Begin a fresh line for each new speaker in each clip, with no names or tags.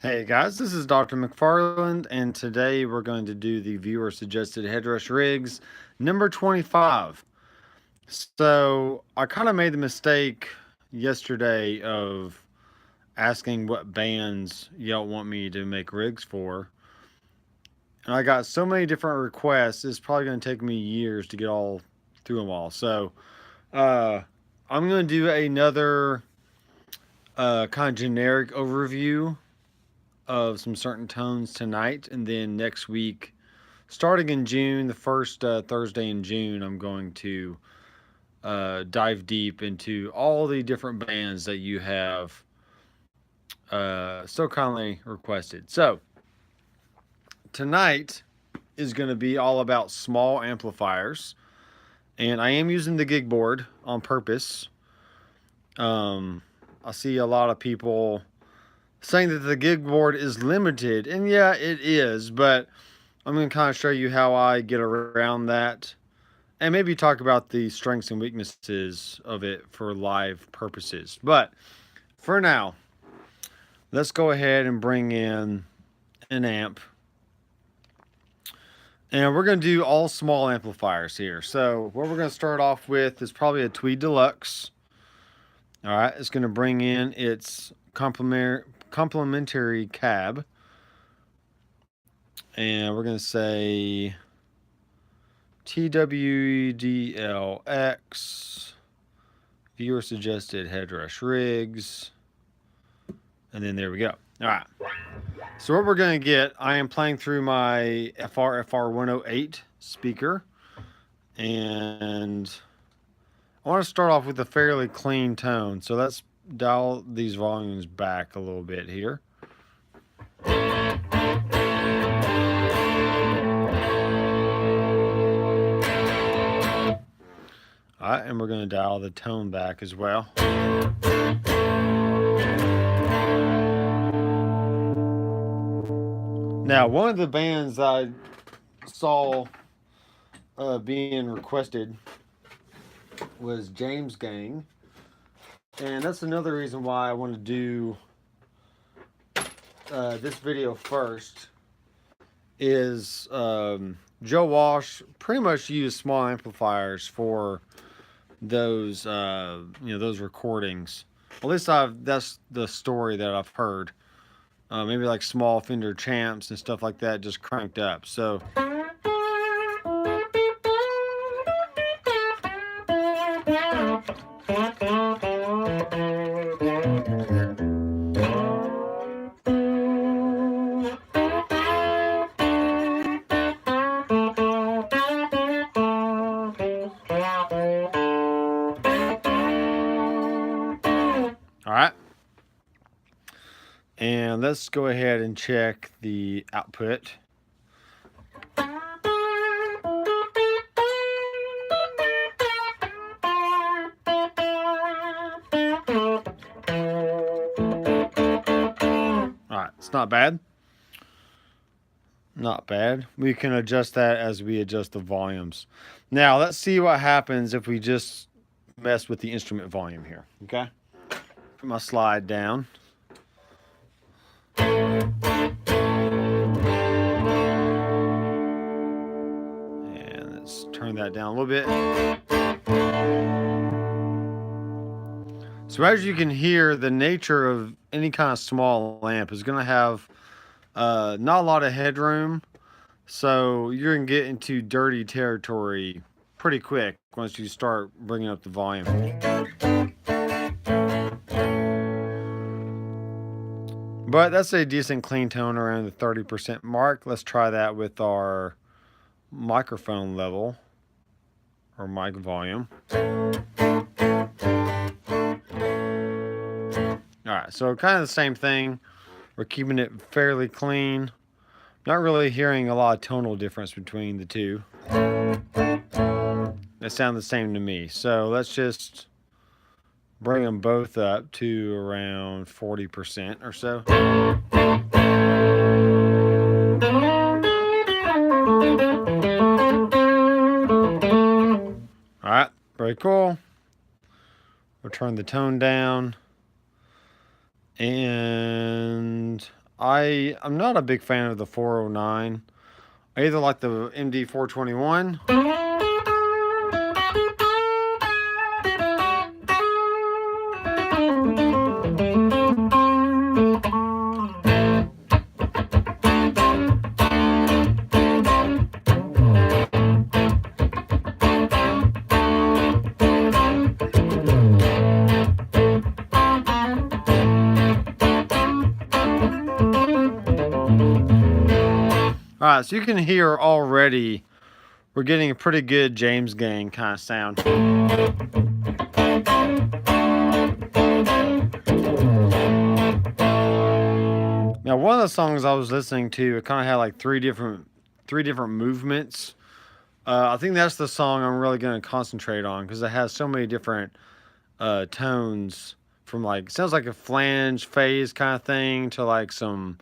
Hey guys, this is Dr. McFarland, and today we're going to do the viewer suggested Headrush rigs number 25. So I kind of made the mistake yesterday of asking what bands y'all want me to make rigs for. And I got so many different requests, it's probably going to take me years to get all through them all. So I'm going to do another kind of generic overview of some certain tones tonight, and then next week, starting in June, the first Thursday in June, I'm going to dive deep into all the different bands that you have so kindly requested. So tonight is going to be all about small amplifiers, and I am using the Gigboard on purpose. I see a lot of people saying that the Gigboard is limited, and yeah, it is, but I'm going to kind of show you how I get around that, and maybe talk about the strengths and weaknesses of it for live purposes. But for now, let's go ahead and bring in an amp, and we're going to do all small amplifiers here. So what we're going to start off with is probably a Tweed Deluxe. All right, it's going to bring in its complementary cab, and we're going to say TWDLX, viewer suggested Headrush rigs, and then there we go. All right, so what we're going to get, I am playing through my FRFR 108 speaker, and I want to start off with a fairly clean tone, so let's dial these volumes back a little bit here. Alright, and we're going to dial the tone back as well. Now, one of the bands I saw being requested was James Gang, and that's another reason why I want to do this video first. Is Joe Walsh pretty much used small amplifiers for those those recordings. At least that's the story that I've heard. Maybe like small Fender Champs and stuff like that just cranked up. So all right. And let's go ahead and check the output. Alright, it's not bad. Not bad. We can adjust that as we adjust the volumes. Now, let's see what happens if we just mess with the instrument volume here. Okay? Put my slide down. And let's turn that down a little bit. So as you can hear, the nature of any kind of small amp is going to have not a lot of headroom. So you're going to get into dirty territory pretty quick once you start bringing up the volume. But that's a decent clean tone around the 30% mark. Let's try that with our microphone level or mic volume. Alright, so kind of the same thing. We're keeping it fairly clean. Not really hearing a lot of tonal difference between the two. They sound the same to me. So let's just bring them both up to around 40% or so. Alright, very cool. We'll turn the tone down. And I'm not a big fan of the 409. I either like the MD 421. Alright, so you can hear already we're getting a pretty good James Gang kind of sound. Now, one of the songs I was listening to, it kind of had like three different movements. I think that's the song I'm really going to concentrate on because it has so many different tones, from like, sounds like a flange phase kind of thing to like some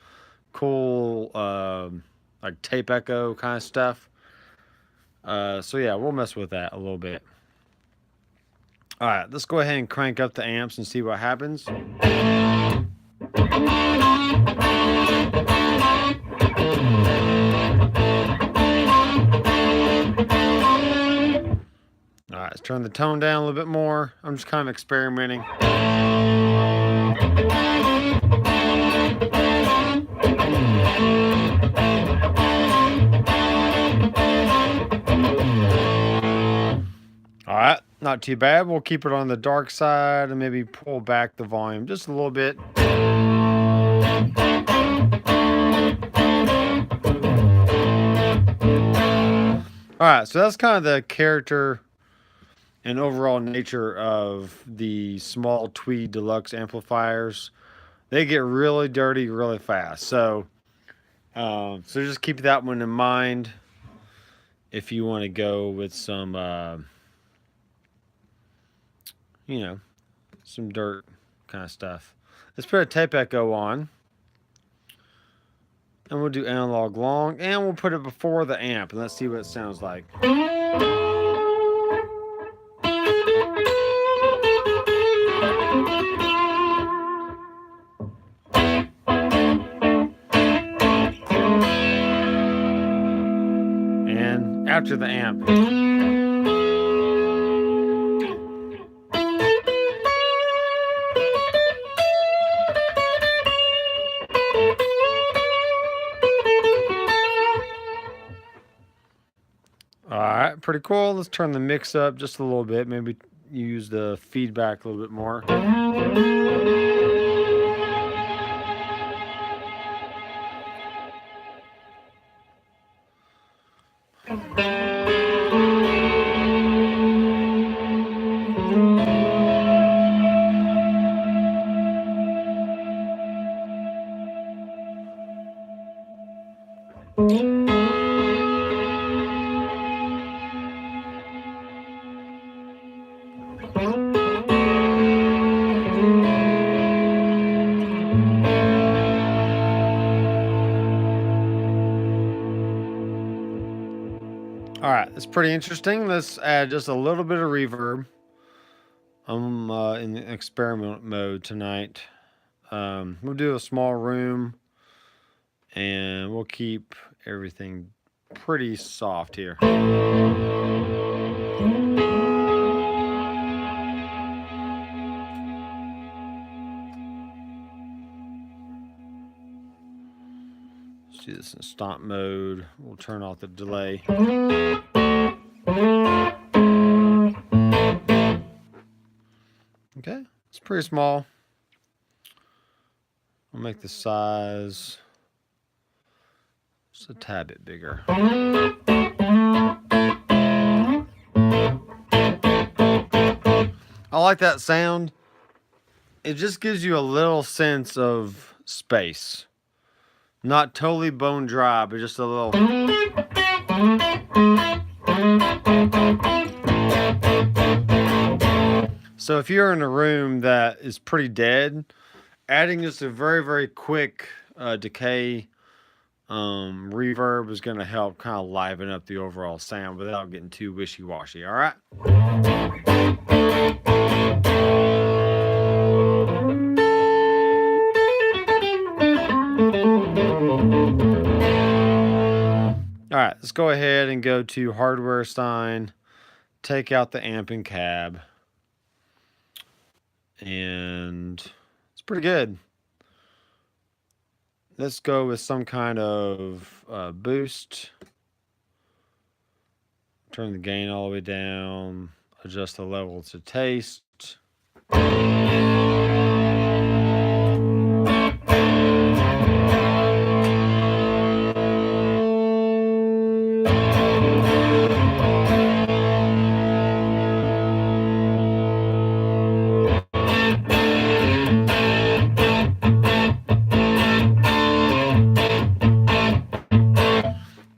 cool like tape echo kind of stuff. So yeah, we'll mess with that a little bit. All right, let's go ahead and crank up the amps and see what happens. All right, let's turn the tone down a little bit more. I'm just kind of experimenting. All right, not too bad. We'll keep it on the dark side and maybe pull back the volume just a little bit. All right, so that's kind of the character and overall nature of the small Tweed deluxe amplifiers. They get really dirty really fast. So just keep that one in mind if you want to go with some, you know, some dirt kind of stuff. Let's put a tape echo on. And we'll do analog long. And we'll put it before the amp. And let's see what it sounds like. And after the amp. Alright, pretty cool. Let's turn the mix up just a little bit. Maybe use the feedback a little bit more. Alright, that's pretty interesting. Let's add just a little bit of reverb. I'm in the experiment mode tonight. We'll do a small room and we'll keep everything pretty soft here. Let's do this in stomp mode. We'll turn off the delay. Okay, it's pretty small. I'll make the size just a tad bit bigger. I like that sound. It just gives you a little sense of space. Not totally bone dry, but just a little. So if you're in a room that is pretty dead, adding just a very, very quick decay reverb is going to help kind of liven up the overall sound without getting too wishy-washy. All right. All right, let's go ahead and go to hardware sign, take out the amp and cab, and it's pretty good. Let's go with some kind of boost. Turn the gain all the way down, adjust the level to taste.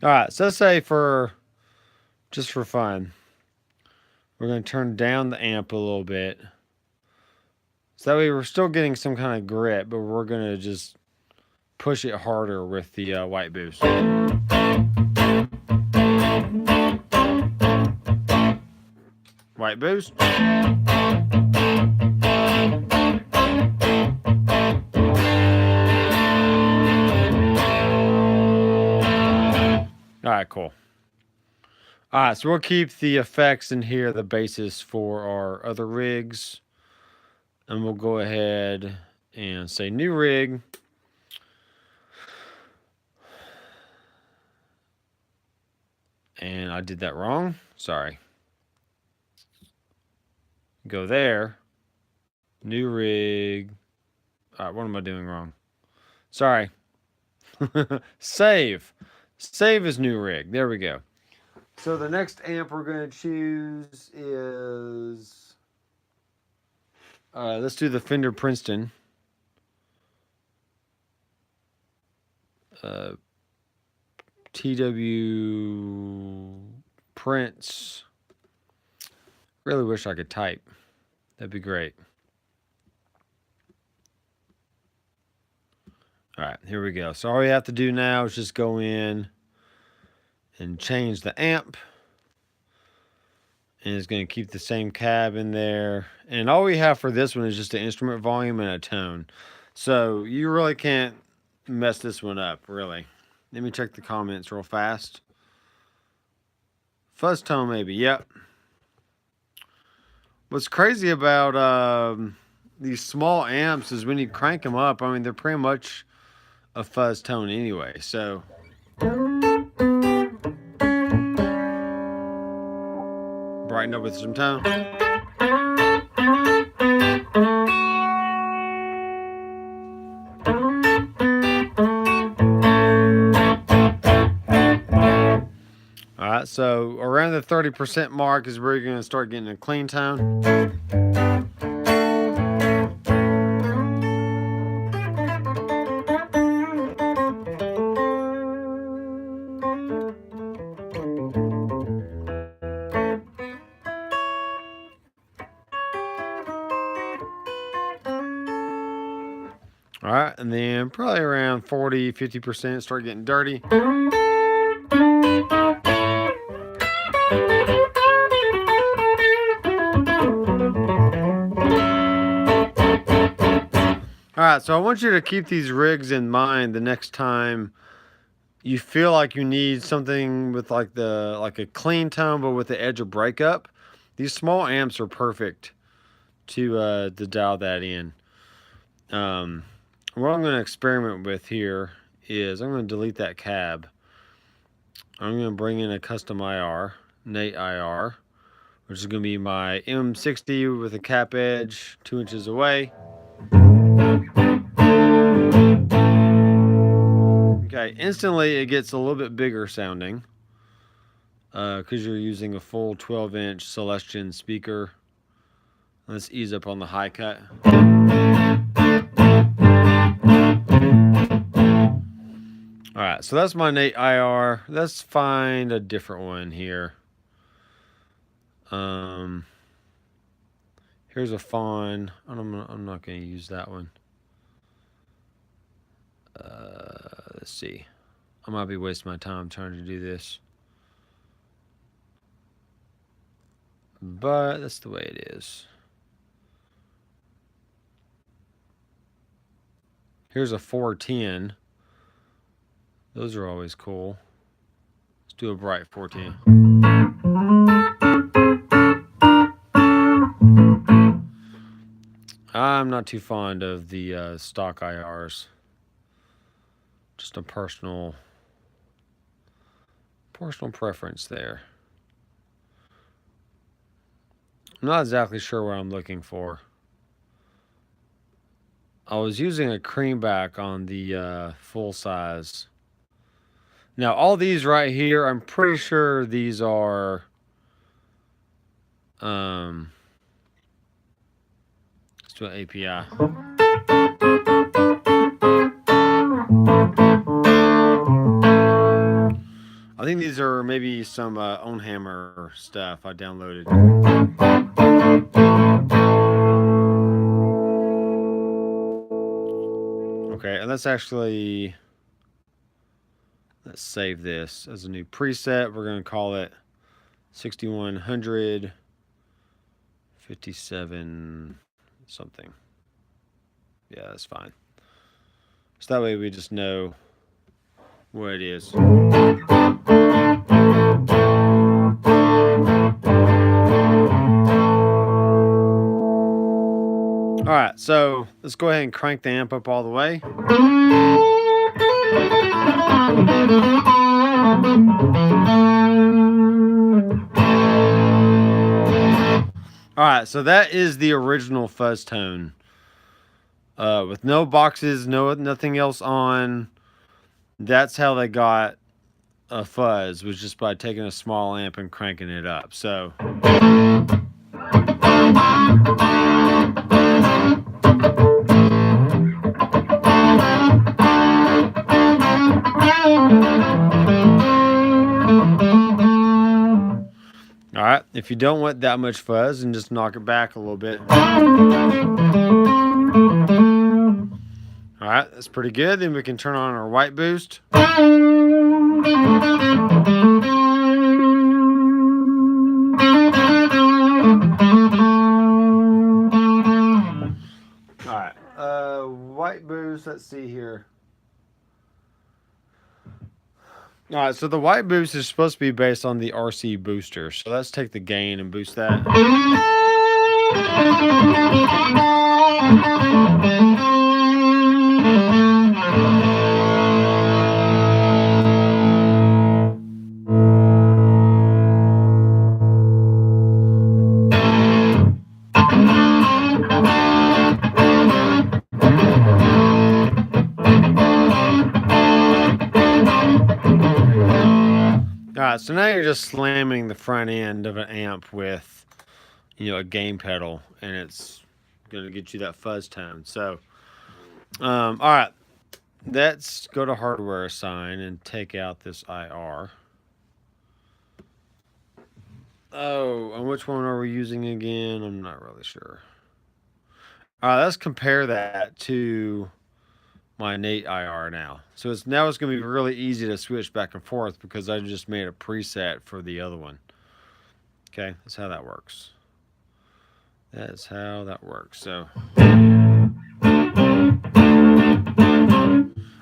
All right, so let's say just for fun, we're going to turn down the amp a little bit. So that way we're still getting some kind of grit, but we're going to just push it harder with the white boost. White boost. All right, cool. All right, so we'll keep the effects in here, the basis for our other rigs. And we'll go ahead and say new rig. And I did that wrong. Sorry. Go there. New rig. All right, what am I doing wrong? Sorry. Save. Save as new rig. There we go. So the next amp we're going to choose is... let's do the Fender Princeton. TW Prince. Really wish I could type. That'd be great. All right, here we go. So all we have to do now is just go in and change the amp. And it's going to keep the same cab in there. And all we have for this one is just an instrument volume and a tone. So you really can't mess this one up, really. Let me check the comments real fast. Fuzz tone, maybe. Yep. What's crazy about these small amps is when you crank them up, I mean, they're pretty much a fuzz tone anyway. So... brighten up with some tone. All right, so around the 30% mark is where you're going to start getting a clean tone. All right, and then probably around 40-50% start getting dirty. All right, so I want you to keep these rigs in mind the next time you feel like you need something with like a clean tone but with the edge of breakup. These small amps are perfect to dial that in. What I'm going to experiment with here is I'm going to delete that cab. I'm going to bring in a custom IR, Nate IR, which is going to be my M60 with a cap edge 2 inches away. Okay, instantly it gets a little bit bigger sounding because you're using a full 12-inch Celestion speaker. Let's ease up on the high cut. All right, so that's my Nate IR. Let's find a different one here. Here's a fawn. I'm not going to use that one. Let's see. I might be wasting my time trying to do this. But that's the way it is. Here's a 410. Those are always cool. Let's do a bright 14. I'm not too fond of the stock IRs. Just a personal preference there. I'm not exactly sure what I'm looking for. I was using a creamback on the full size. Now, all these right here, I'm pretty sure these are let's do an API. I think these are maybe some Ownhammer stuff I downloaded. Okay, and let's save this as a new preset. We're going to call it 6157 something. Yeah, that's fine. So that way we just know what it is. All right, so let's go ahead and crank the amp up all the way. All right, so that is the original fuzz tone. With no boxes, nothing else on. That's how they got a fuzz, was just by taking a small amp and cranking it up. So all right, if you don't want that much fuzz, and just knock it back a little bit. All right, that's pretty good. Then we can turn on our white boost. All right, white boost, let's see here. All right, so the white boost is supposed to be based on the RC booster. So let's take the gain and boost that. Alright, so now you're just slamming the front end of an amp with, a gain pedal, and it's going to get you that fuzz tone. So, alright, let's go to hardware assign and take out this IR. Oh, and which one are we using again? I'm not really sure. Alright, let's compare that to my Nate IR now. So now it's going to be really easy to switch back and forth because I just made a preset for the other one. Okay, that's how that works. That's how that works. So, all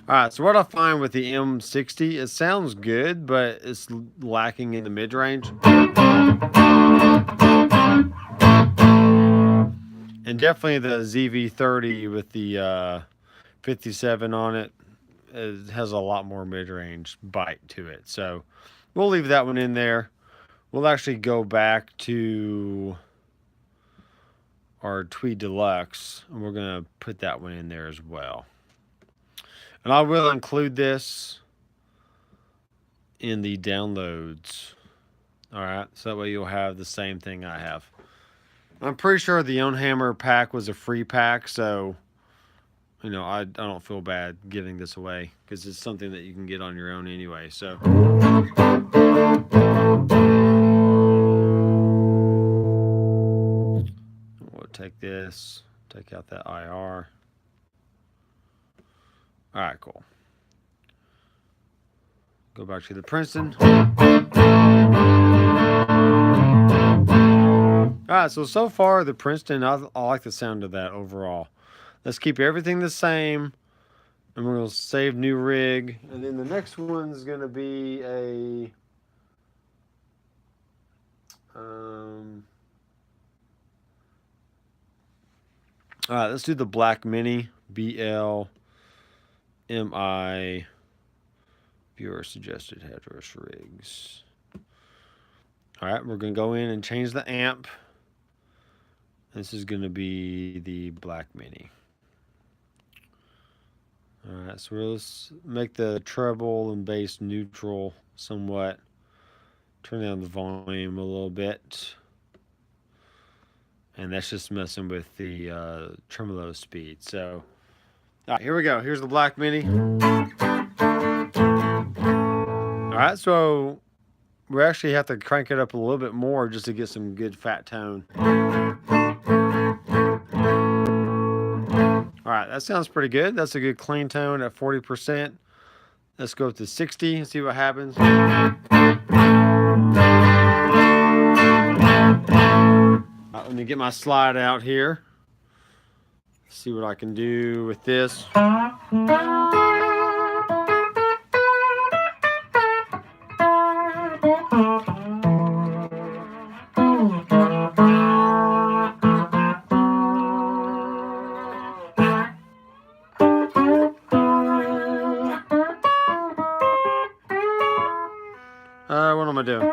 right, so what I find with the M60, it sounds good, but it's lacking in the mid-range. And definitely the ZV30 with the 57 on it, has a lot more mid-range bite to it. So we'll leave that one in there. We'll actually go back to our Tweed Deluxe, and we're going to put that one in there as well. And I will include this in the downloads. All right, so that way you'll have the same thing I have. I'm pretty sure the Ownhammer pack was a free pack, so I don't feel bad giving this away because it's something that you can get on your own anyway. So we'll take this, take out that IR. All right, cool. Go back to the Princeton. All right, so far the Princeton, I like the sound of that overall. Let's keep everything the same. And we're going to save new rig. And then the next one's going to be a... all right, let's do the Black Mini. BLMI. Viewer suggested Headrush rigs. All right, we're going to go in and change the amp. This is going to be the Black Mini. All right, so let's make the treble and bass neutral somewhat. Turn down the volume a little bit. And that's just messing with the tremolo speed. So, all right, here we go. Here's the Black Mini. All right, so we actually have to crank it up a little bit more just to get some good fat tone. All right, that sounds pretty good. That's a good clean tone at 40%. Let's go to 60 and see what happens. All right, let me get my slide out here. See what I can do with this. What am I doing?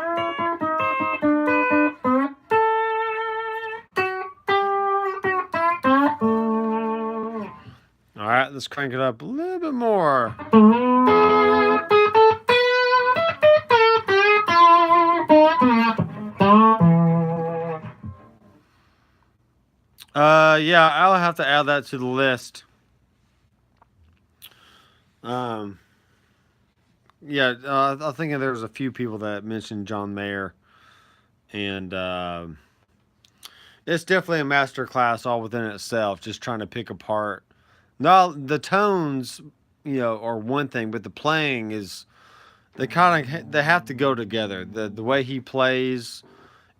All right, let's crank it up a little bit more. Yeah, I'll have to add that to the list. Yeah, I think there's a few people that mentioned John Mayer, and it's definitely a master class all within itself, just trying to pick apart. Now, the tones, you know, are one thing, but the playing is, they have to go together. The way he plays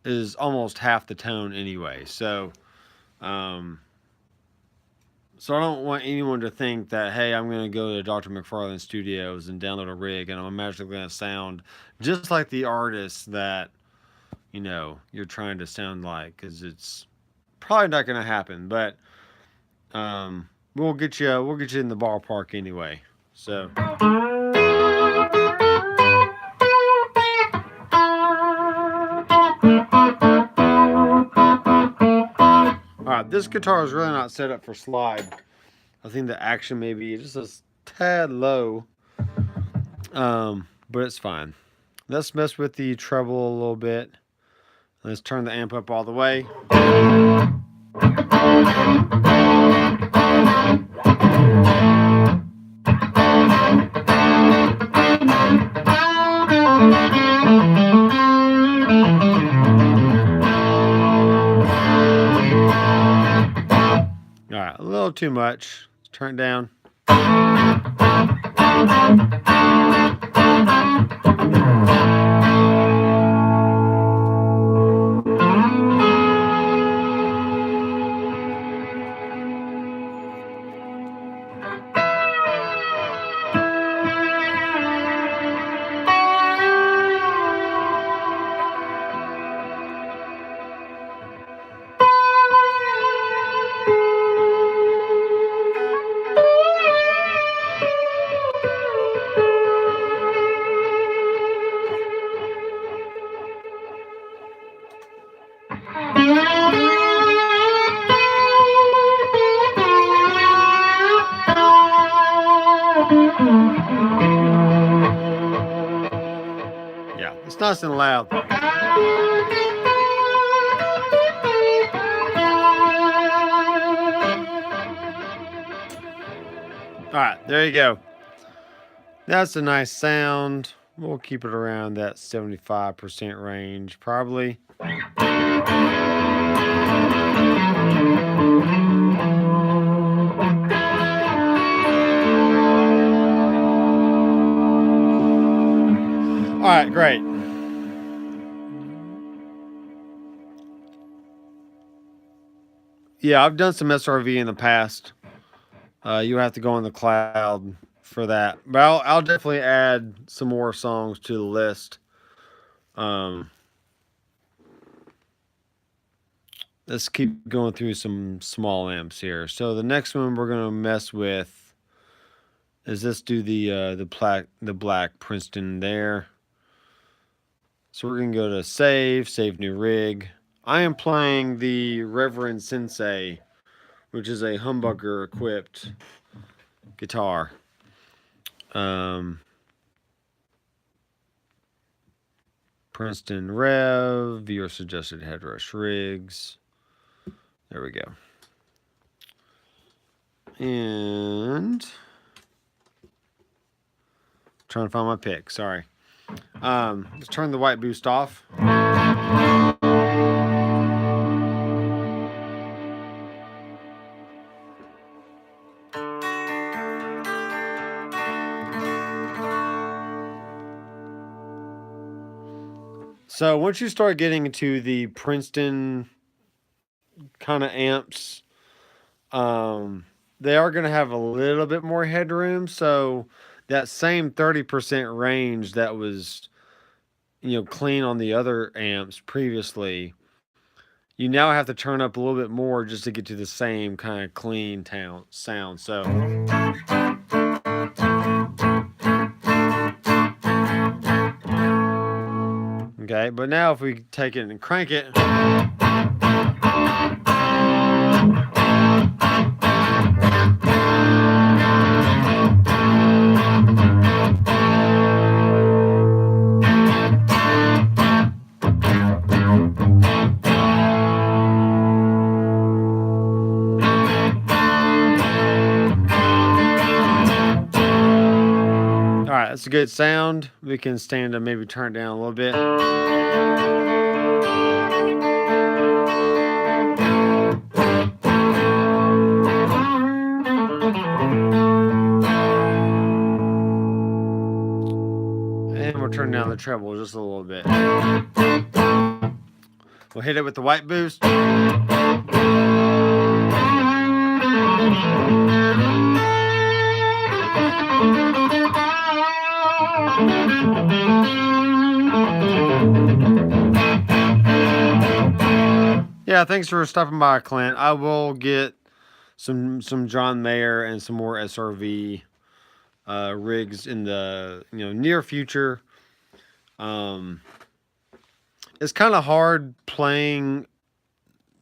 is almost half the tone anyway. So, so I don't want anyone to think that, hey, I'm going to go to Dr. McFarland Studios and download a rig and I'm magically going to sound just like the artist that, you know, you're trying to sound like, because it's probably not going to happen. But we'll get you in the ballpark anyway. So. Alright, this guitar is really not set up for slide. I think the action may be just a tad low. But it's fine. Let's mess with the treble a little bit. Let's turn the amp up all the way. Alright, a little too much. Let's turn it down. Yeah, it's nice and loud. Alright, there you go. That's a nice sound. We'll keep it around that 75% range, probably. All right, great. Yeah, I've done some SRV in the past. You have to go on the cloud for that. But I'll definitely add some more songs to the list. Let's keep going through some small amps here. So the next one we're gonna mess with is let's do the black Princeton there. So we're gonna go to save new rig. I am playing the Reverend Sensei, which is a humbucker equipped guitar. Princeton Rev, viewer suggested Headrush rigs. There we go. And trying to find my pick, sorry. Let's turn the white boost off. So once you start getting into the Princeton kind of amps, they are going to have a little bit more headroom. So that same 30% range that was, clean on the other amps previously, you now have to turn up a little bit more just to get to the same kind of clean sound. So okay, but now if we take it and crank it, that's a good sound. We can stand to maybe turn it down a little bit. And we'll turn down the treble just a little bit. We'll hit it with the white boost. Yeah, thanks for stopping by, Clint. I will get some John Mayer and some more SRV rigs in the near future. It's kind of hard playing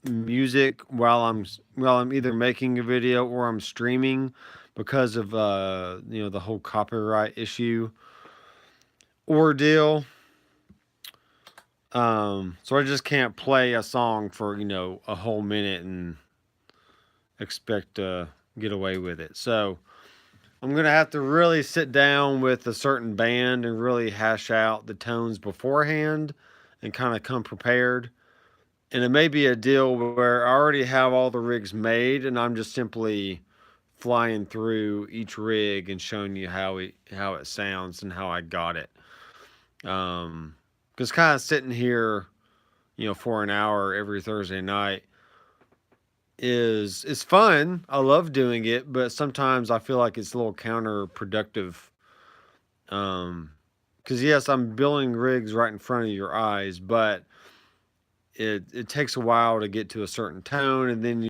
music while I'm either making a video or I'm streaming because of the whole copyright issue ordeal. So I just can't play a song for a whole minute and expect to get away with it. So I'm gonna have to really sit down with a certain band and really hash out the tones beforehand and kind of come prepared. And it may be a deal where I already have all the rigs made and I'm just simply flying through each rig and showing you how it sounds and how I got it. Because kind of sitting here, for an hour every Thursday night is fun. I love doing it, but sometimes I feel like it's a little counterproductive. Because yes, I'm building rigs right in front of your eyes, but it takes a while to get to a certain tone, and then